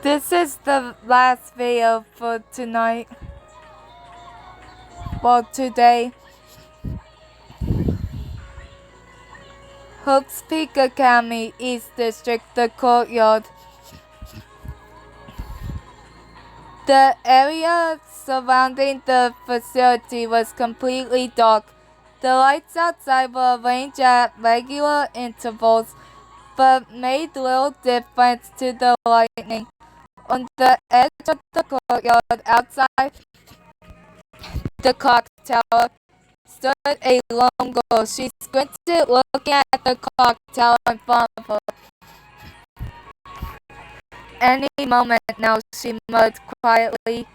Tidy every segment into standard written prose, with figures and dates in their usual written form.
This is the last video for tonight. Well, today. Hope's Peak Academy, East District, the courtyard. The area surrounding the facility was completely dark. The lights outside were arranged at regular intervals, but made little difference to the lighting. On the edge of the courtyard outside the clock tower stood a lone girl. She squinted, looking at the clock tower in front of her. Any moment now, she murmured quietly.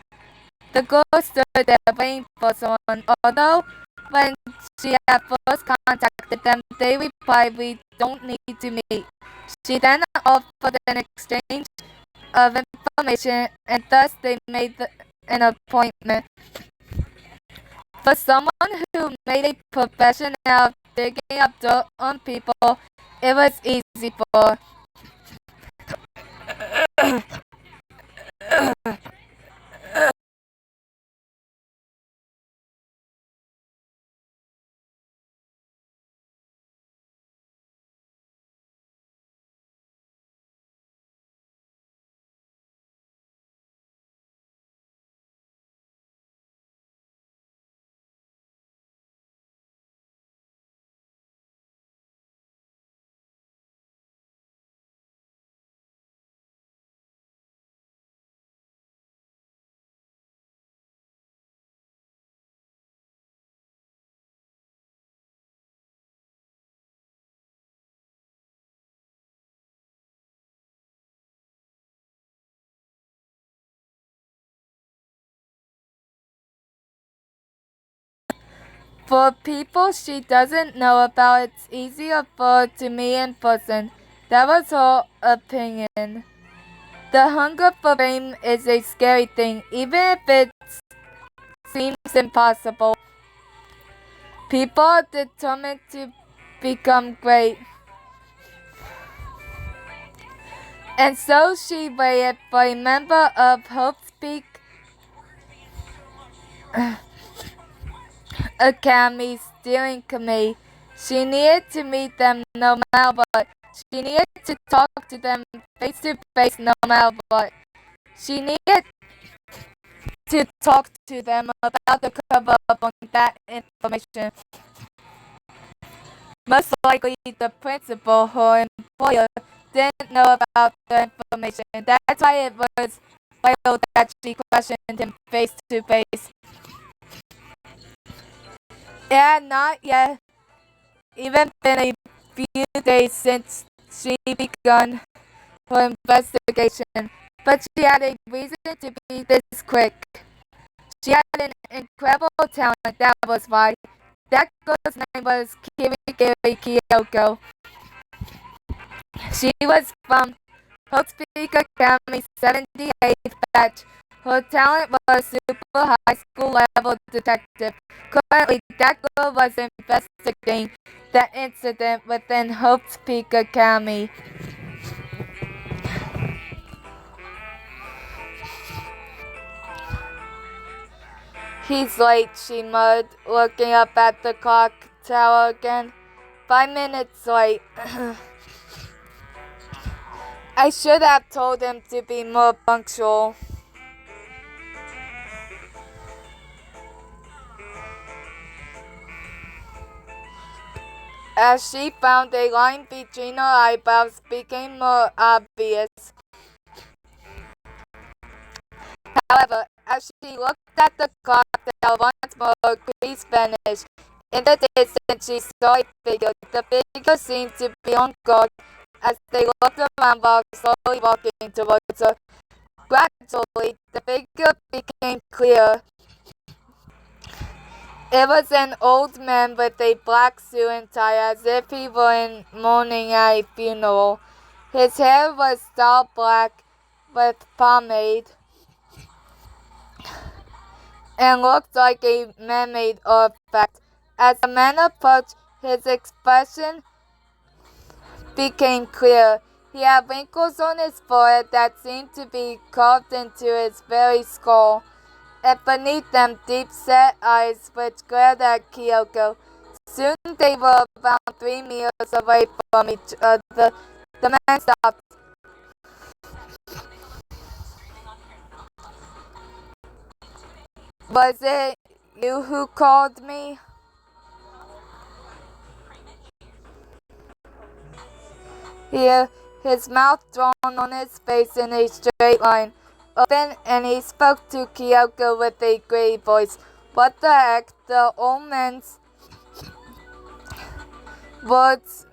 The girl stood there waiting for someone, although when she at first contacted them, they replied, "We don't need to meet." She then offered an exchange of information, and thus they made an appointment. For someone who made a profession out of digging up dirt on people, it was easy for For people she doesn't know about, it's easier for her to meet in person. That was her opinion. The hunger for fame is a scary thing, even if it seems impossible. People are determined to become great. And so she waited for a member of Hope's Peak Academy steering committee. She needed to meet them no matter what. She needed to talk to them face to face no matter what. She needed to talk to them about the cover up on that information. Most likely the principal, her employer, didn't know about the information. That's why it was vital that she questioned him face to face. It had not yet even been a few days since she begun her investigation, but she had a reason to be this quick. She had an incredible talent, that was why. That girl's name was Kirigiri Kyoko. She was from Hope's Peak Academy 78th batch. Her talent was super high school level detective. Currently, that girl was investigating the incident within Hope's Peak Academy. He's late, she muttered, looking up at the clock tower again. 5 minutes late. I should have told him to be more punctual. As she found a line between her eyebrows became more obvious. However, as she looked at the clock tower once more, her crease vanished. In the distance, she saw a figure. The figure seemed to be on guard as they looked around while slowly walking towards her. Gradually, the figure became clear. It was an old man with a black suit and tie, as if he were in mourning at a funeral. His hair was dull black with pomade and looked like a man-made artifact. As the man approached, his expression became clear. He had wrinkles on his forehead that seemed to be carved into his very skull, and beneath them deep-set eyes which glared at Kyoko. Soon they were about 3 meters away from each other. The man stopped. Was it you who called me? Here, his mouth drawn on his face in a straight line, open, and he spoke to Kyoko with a grave voice. What the heck? The old man's words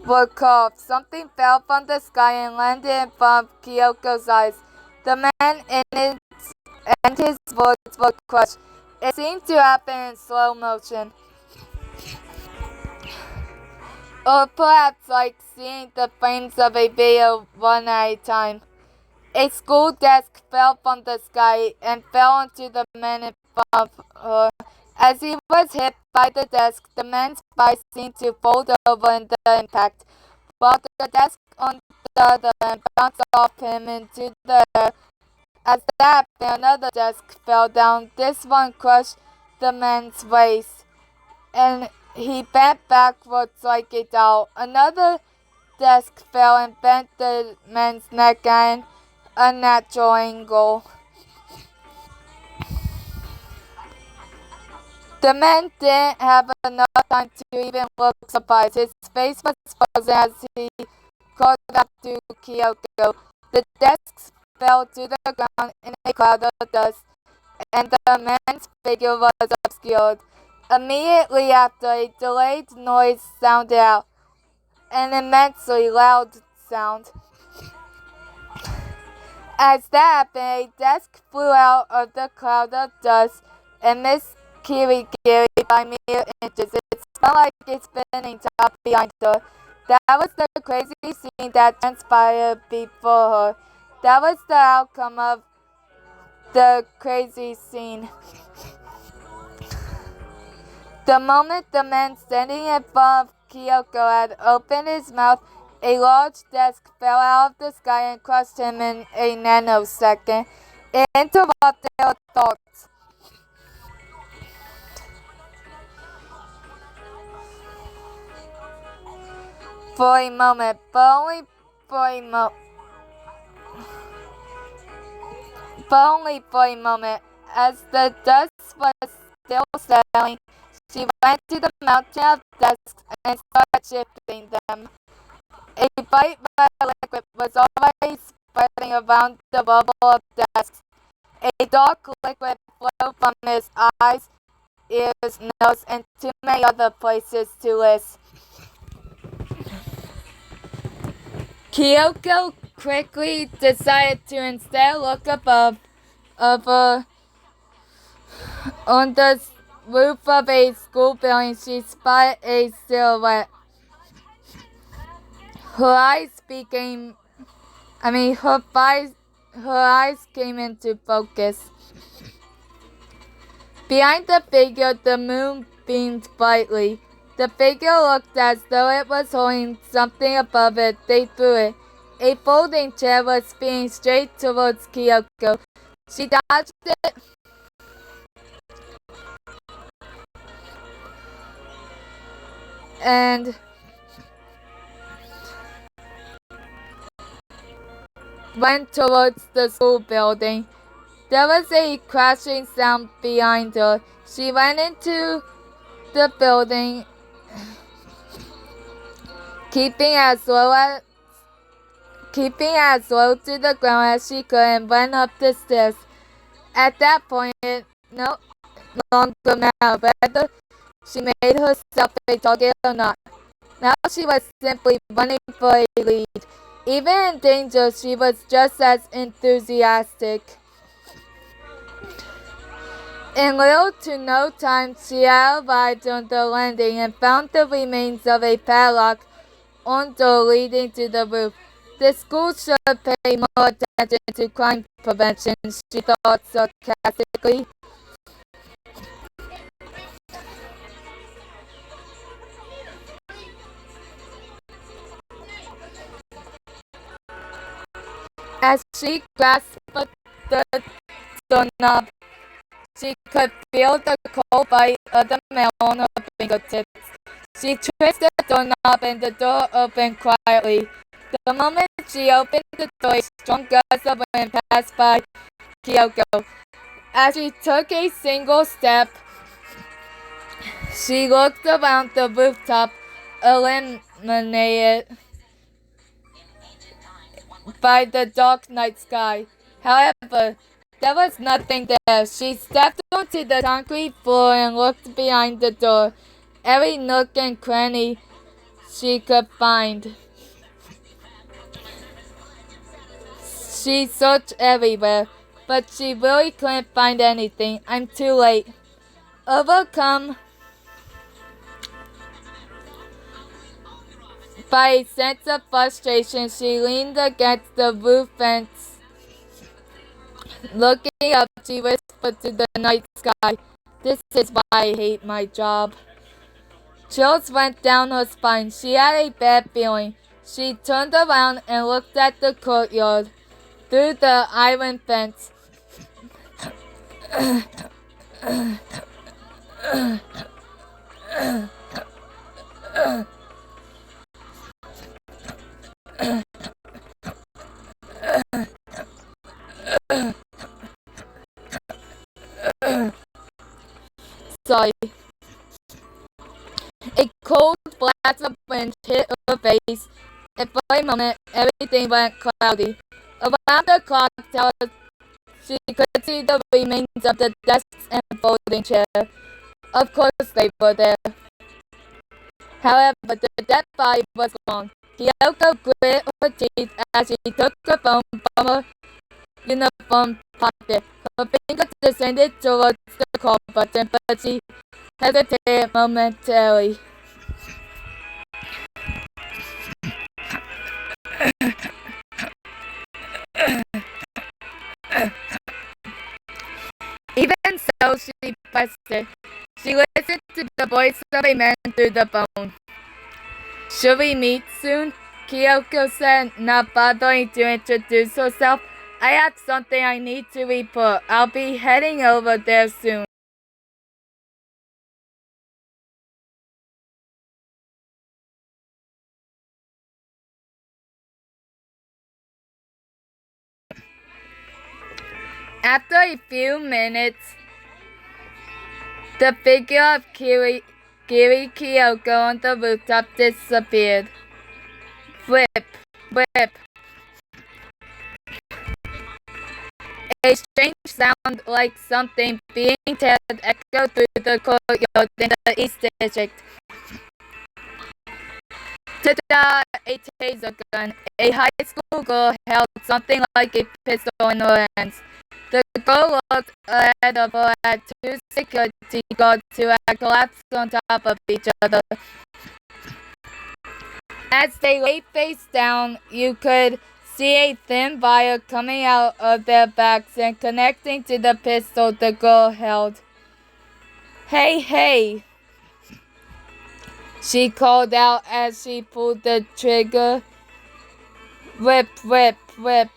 were coughed. Something fell from the sky and landed in front of Kyoko's eyes. The man and his words were crushed. It seemed to happen in slow motion. Or perhaps like seeing the frames of a video one at a time. A school desk fell from the sky and fell onto the man in front of her. As he was hit by the desk, the man's body seemed to fold over in the impact, while the desk on the other end bounced off him into the air. As that happened, another desk fell down. This one crushed the man's waist, and he bent backwards like a doll. Another desk fell and bent the man's neck at an unnatural angle. The man didn't have enough time to even look surprised. His face was frozen as he called out to Kyoko. The desks fell to the ground in a cloud of dust, and the man's figure was obscured. Immediately after, a delayed noise sounded out, an immensely loud sound. As that happened, a desk flew out of the cloud of dust and missed Kirigiri by mere inches. It felt like a spinning top behind her. That was the crazy scene that transpired before her. That was the outcome of the crazy scene. The moment the man standing in front of Kyoko had opened his mouth, a large desk fell out of the sky and crushed him in a nanosecond. It interrupted her thoughts. For a moment, but only for a moment, as the dust was still settling, she went to the mountain of desks and started shifting them. A bright red liquid was already spreading around the rubble of desks. A dark liquid flowed from his eyes, ears, nose, and too many other places to list. Kyoko quickly decided to instead look above on the roof of a school building. She spotted a silhouette. Her eyes came into focus. Behind the figure, the moon beamed brightly. The figure looked as though it was holding something above it. They threw it. A folding chair was spinning straight towards Kyoko. She dodged it and went towards the school building. There was a crashing sound behind her. She went into the building, keeping as low to the ground as she could, and went up the stairs. At that point, it no longer mattered whether she made herself a target or not. Now she was simply running for a lead. Even in danger, she was just as enthusiastic. In little to no time, she had arrived on the landing and found the remains of a padlock on door leading to the roof. The school should pay more attention to crime prevention, she thought sarcastically. As she grasped the doorknob, she could feel the cold bite of the mail on her fingertips. She twisted the doorknob and the door opened quietly. The moment she opened the door, a strong gust of wind passed by Kyoko. As she took a single step, she looked around the rooftop, illuminated by the dark night sky. However, there was nothing there. She stepped onto the concrete floor and looked behind the door. Every nook and cranny she could find. She searched everywhere, but she really couldn't find anything. I'm too late. Overcome by a sense of frustration, she leaned against the roof fence. Looking up, she whispered to the night sky, "This is why I hate my job." Chills went down her spine. She had a bad feeling. She turned around and looked at the courtyard through the iron fence. Sorry. A cold blast of wind hit her face, and for a moment everything went cloudy. Around the clock tower, she could see the remains of the desks and folding chair. Of course they were there. However, the dead body was gone. Kyoko grit her teeth as she took her phone from her uniform pocket. Her finger descended towards the call button, but she hesitated momentarily. Even so, she pressed it. She listened to the voice of a man through the phone. "Should we meet soon?" Kyoko said, not bothering to introduce herself. "I have something I need to report. I'll be heading over there soon." After a few minutes, the figure of Giri Kyoko on the rooftop disappeared. Whip, whip. A strange sound like something being teared echoed through the courtyard in the East District. Ta-da! A taser gun. A high school girl held something like a pistol in her hands. The girl looked ahead of her at two security guards who had collapsed on top of each other. As they lay face down, you could see a thin wire coming out of their backs and connecting to the pistol the girl held. "Hey, hey!" she called out as she pulled the trigger. Whip, whip, whip.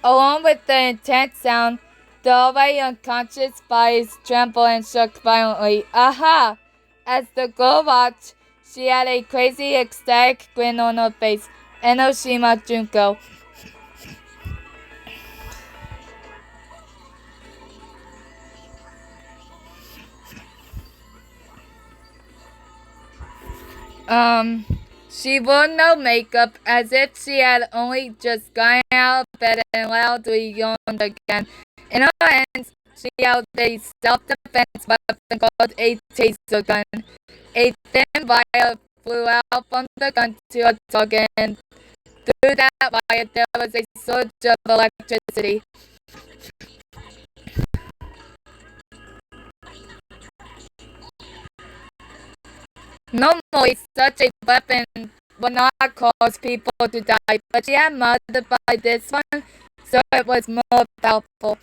Along with the intense sound, the already unconscious bodies trembled and shook violently. "Aha!" As the girl watched, she had a crazy, ecstatic grin on her face. Enoshima Junko. She wore no makeup, as if she had only just gotten out of bed and loudly yawned again. In her hands, she held a self-defense weapon called a taser gun. A thin wire flew out from the gun to her target, and through that wire there was a surge of electricity. Normally, such a weapon would not cause people to die, but she had modified this one so it was more powerful.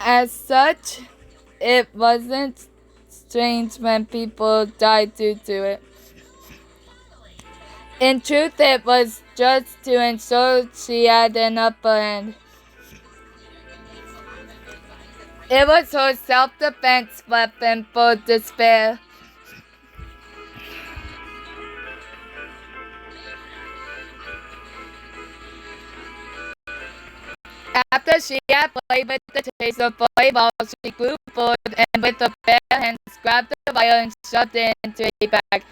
As such, it wasn't strange when people died due to it. In truth, it was just to ensure she had an upper hand. It was her self-defense weapon for despair. After she had played with the taser for a while, she grew bored and with her bare hands grabbed the wire and shoved it into a bag.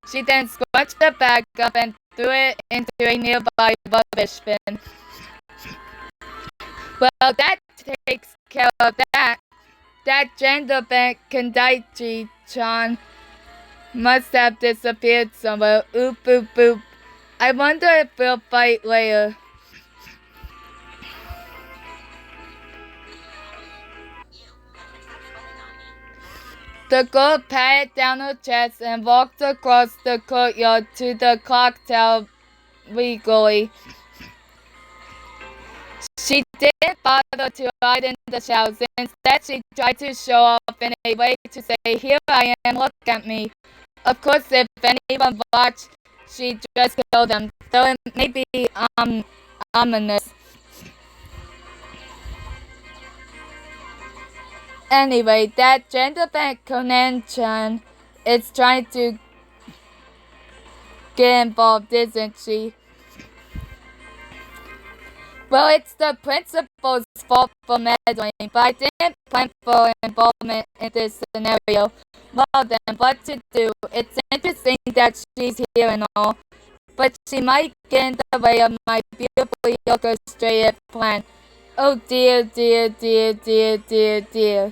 She then scrunched the bag up and threw it into a nearby rubbish bin. Well, that takes care of that. That gender bent Kandaichi-chan must have disappeared somewhere. Oop, boop, boop. I wonder if we'll fight later. The girl patted down her chest and walked across the courtyard to the clock tower regally. She didn't bother to hide in the shadows. Instead, she tried to show off in a way to say, "Here I am, look at me." Of course, if anyone watched, she'd just kill them, though it may be ominous. Anyway, that gender-bent Conan-chan is trying to get involved, isn't she? Well, it's the principal's fault for meddling, but I didn't plan for involvement in this scenario. Well then, what to do? It's interesting that she's here and all, but she might get in the way of my beautifully orchestrated plan. Oh dear, dear, dear, dear, dear, dear.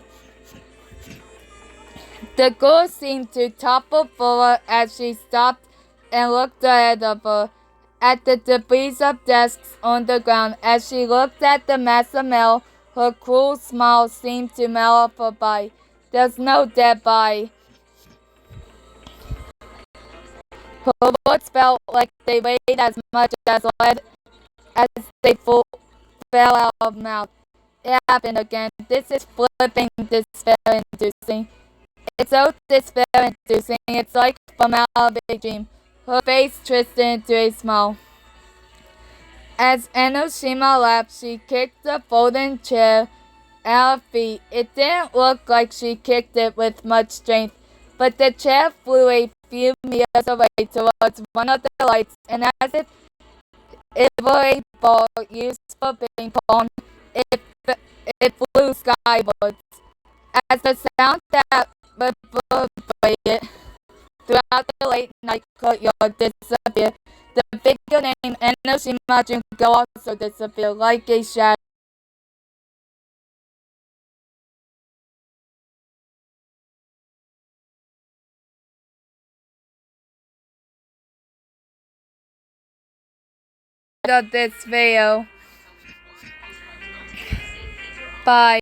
The girl seemed to topple forward as she stopped and looked ahead of her at the debris of desks on the ground. As she looked at the massive metal, her cruel smile seemed to melt off her body. There's no dead body. Her words felt like they weighed as much as lead as they fell out of her mouth. It happened again. This is flipping despair-inducing. It's so despair-inducing. It's like from out of a dream. Her face twisted into a smile. As Enoshima laughed, she kicked the folding chair at her feet. It didn't look like she kicked it with much strength, but the chair flew a few meters away towards one of the lights, and as if it were a ball used for ping pong, it flew skywards. As the sound that reverberated throughout the late-night courtyard disappeared, the figure named Enoshima Junko also disappeared like a shadow. Of this video. Bye.